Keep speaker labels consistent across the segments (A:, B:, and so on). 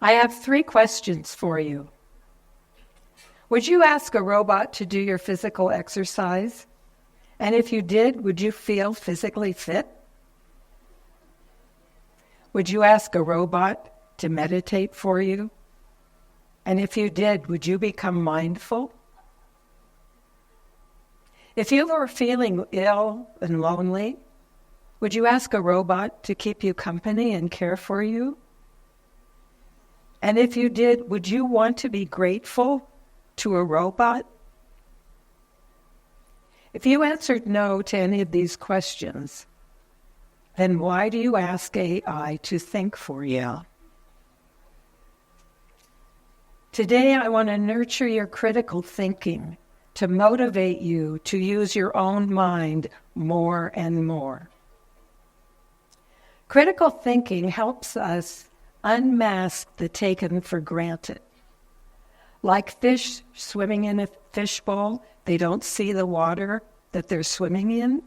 A: I have 3 questions for you. Would you ask a robot to do your physical exercise? And if you did, would you feel physically fit? Would you ask a robot to meditate for you? And if you did, would you become mindful? If you were feeling ill and lonely, would you ask a robot to keep you company and care for you? And if you did, would you want to be grateful to a robot? If you answered no to any of these questions, then why do you ask AI to think for you? Today, I want to nurture your critical thinking to motivate you to use your own mind more and more. Critical thinking helps us unmask the taken for granted. Like fish swimming in a fishbowl, they don't see the water that they're swimming in.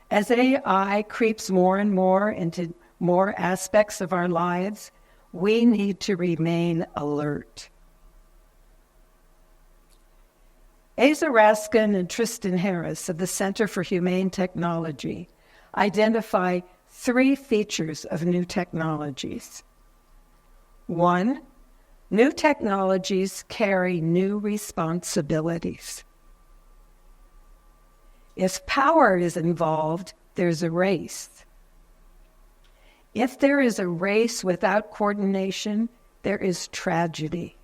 A: As AI creeps more and more into more aspects of our lives, we need to remain alert. Asa Raskin and Tristan Harris of the Center for Humane Technology identify 3 features of new technologies. 1, new technologies carry new responsibilities. If power is involved, there's a race. If there is a race without coordination, there is tragedy.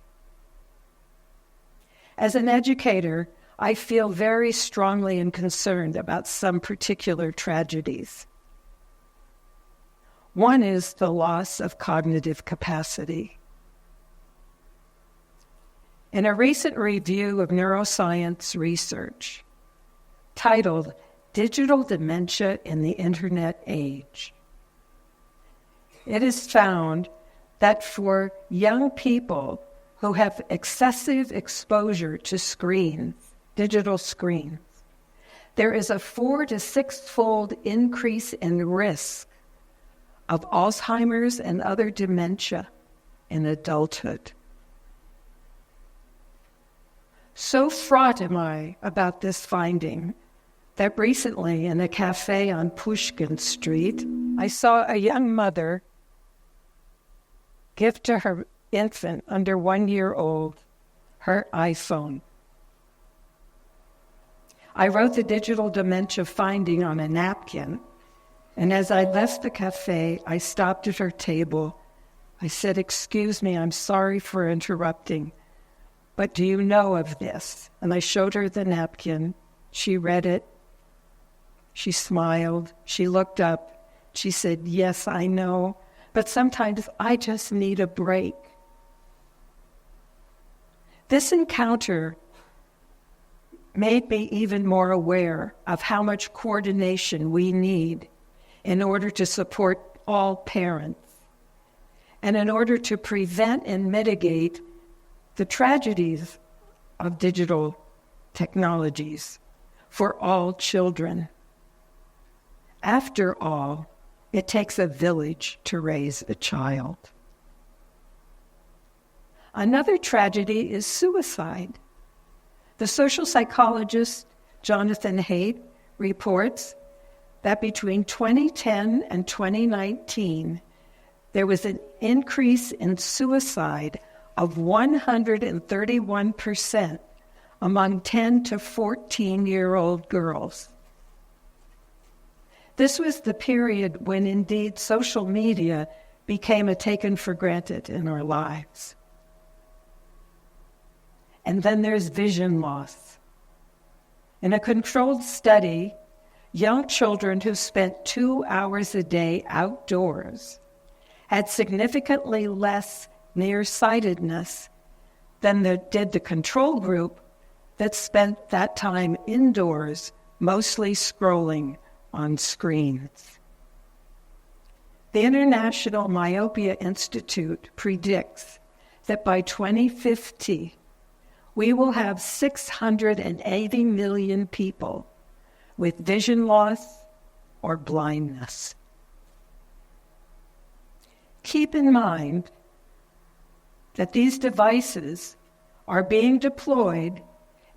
A: As an educator, I feel very strongly and concerned about some particular tragedies. One is the loss of cognitive capacity. In a recent review of neuroscience research titled Digital Dementia in the Internet Age, it is found that for young people who have excessive exposure to screens, digital screens, there is a 4 to 6-fold increase in risk of Alzheimer's and other dementia in adulthood. So fraught am I about this finding that recently in a cafe on Pushkin Street, I saw a young mother give to her infant under 1 year old her iPhone. I wrote the digital dementia finding on a napkin, and as I left the cafe, I stopped at her table. I said, "Excuse me, I'm sorry for interrupting, but do you know of this?" And I showed her the napkin. She read it. She smiled. She looked up. She said, "Yes, I know, but sometimes I just need a break." This encounter made me even more aware of how much coordination we need in order to support all parents and in order to prevent and mitigate the tragedies of digital technologies for all children. After all, it takes a village to raise a child. Another tragedy is suicide. The social psychologist Jonathan Haidt reports that between 2010 and 2019, there was an increase in suicide of 131% among 10 to 14-year-old girls. This was the period when indeed social media became a taken for granted in our lives. And then there's vision loss. In a controlled study, young children who spent 2 hours a day outdoors had significantly less nearsightedness than did the control group that spent that time indoors, mostly scrolling on screens. The International Myopia Institute predicts that by 2050, we will have 680 million people with vision loss or blindness. Keep in mind that these devices are being deployed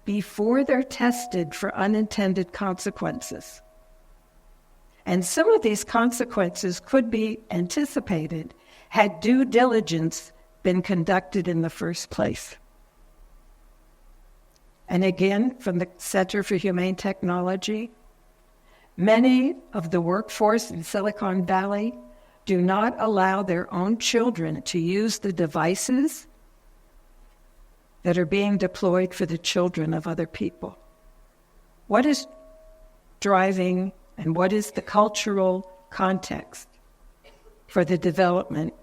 A: before they're tested for unintended consequences. And some of these consequences could be anticipated had due diligence been conducted in the first place. And again, from the Center for Humane Technology, many of the workforce in Silicon Valley do not allow their own children to use the devices that are being deployed for the children of other people. What is driving and what is the cultural context for the development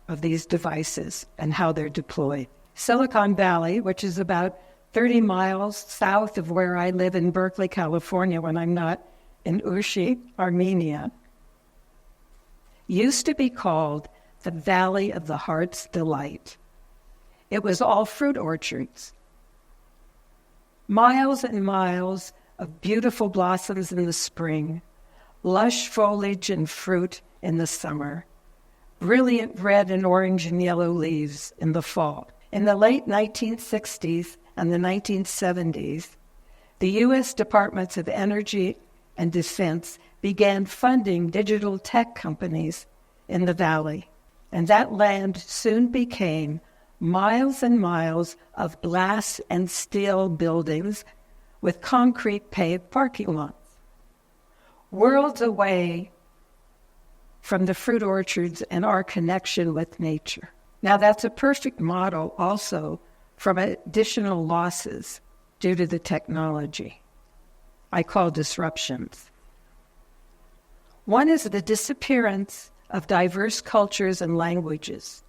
A: of these devices and how they're deployed? Silicon Valley, which is about 30 miles south of where I live in Berkeley, California, when I'm not in Ushi, Armenia, used to be called the Valley of the Heart's Delight. It was all fruit orchards. Miles and miles of beautiful blossoms in the spring, lush foliage and fruit in the summer, brilliant red and orange and yellow leaves in the fall. In the late 1960s and the 1970s, the U.S. Departments of Energy and Defense began funding digital tech companies in the valley, and that land soon became miles and miles of glass and steel buildings with concrete paved parking lots, worlds away from the fruit orchards and our connection with nature. Now, that's a perfect model also from additional losses due to the technology I call disruptions. One is the disappearance of diverse cultures and languages,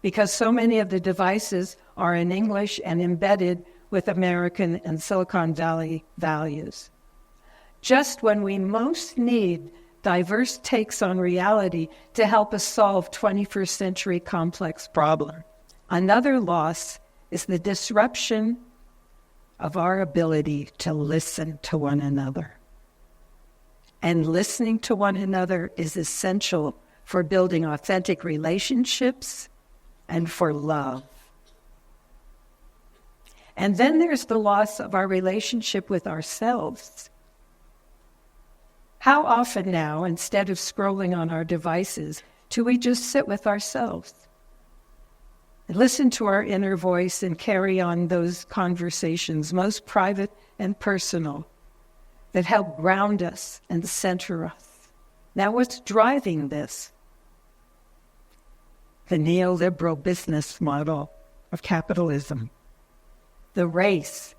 A: because so many of the devices are in English and embedded with American and Silicon Valley values. Just when we most need diverse takes on reality to help us solve 21st century complex problems. Another loss is the disruption of our ability to listen to one another. And listening to one another is essential for building authentic relationships and for love. And then there's the loss of our relationship with ourselves. How often now, instead of scrolling on our devices, do we just sit with ourselves and listen to our inner voice and carry on those conversations, most private and personal, that help ground us and center us? Now, what's driving this? The neoliberal business model of capitalism. The race,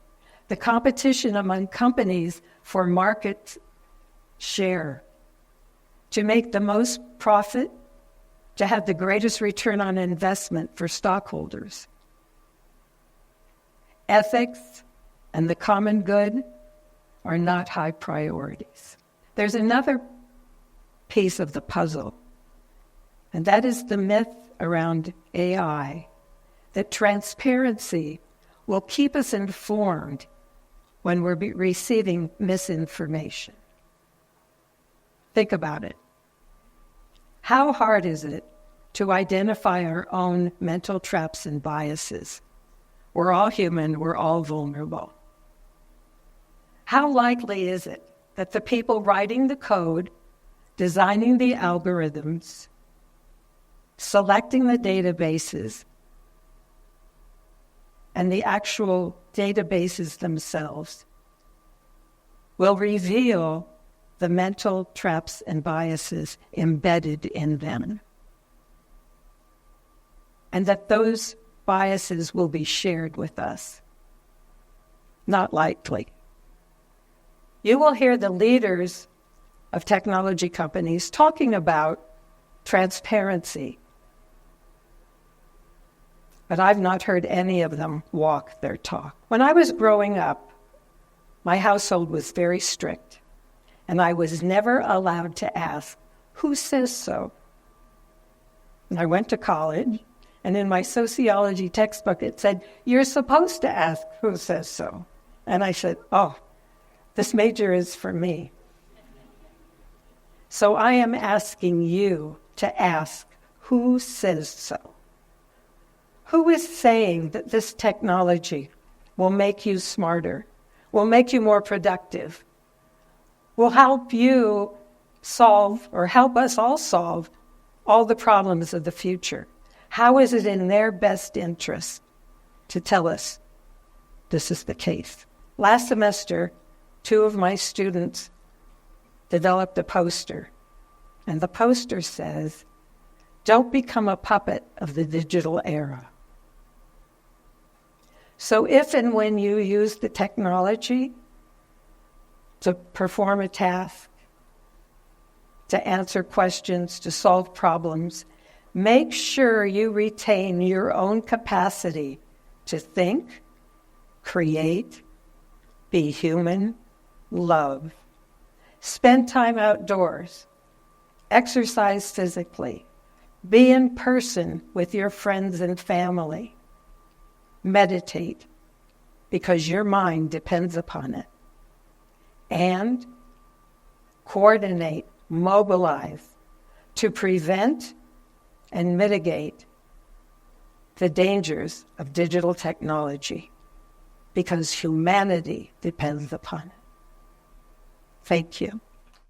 A: the competition among companies for market share, to make the most profit, to have the greatest return on investment for stockholders. Ethics and the common good are not high priorities. There's another piece of the puzzle, and that is the myth around AI, that transparency will keep us informed when we're receiving misinformation. Think about it. How hard is it to identify our own mental traps and biases? We're all human, we're all vulnerable. How likely is it that the people writing the code, designing the algorithms, selecting the databases, and the actual databases themselves will reveal the mental traps and biases embedded in them, and that those biases will be shared with us? Not likely. You will hear the leaders of technology companies talking about transparency, but I've not heard any of them walk their talk. When I was growing up, my household was very strict, and I was never allowed to ask, "Who says so?" And I went to college, and in my sociology textbook it said, "You're supposed to ask, who says so?" And I said, "Oh, this major is for me." So I am asking you to ask, who says so? Who is saying that this technology will make you smarter, will make you more productive, will help you solve, or help us all solve, all the problems of the future? How is it in their best interest to tell us this is the case? Last semester, 2 of my students developed a poster, and the poster says, "Don't become a puppet of the digital era." So if and when you use the technology to perform a task, to answer questions, to solve problems, make sure you retain your own capacity to think, create, be human, love. Spend time outdoors. Exercise physically. Be in person with your friends and family. Meditate, because your mind depends upon it. And coordinate, mobilize to prevent and mitigate the dangers of digital technology, because humanity depends upon it. Thank you.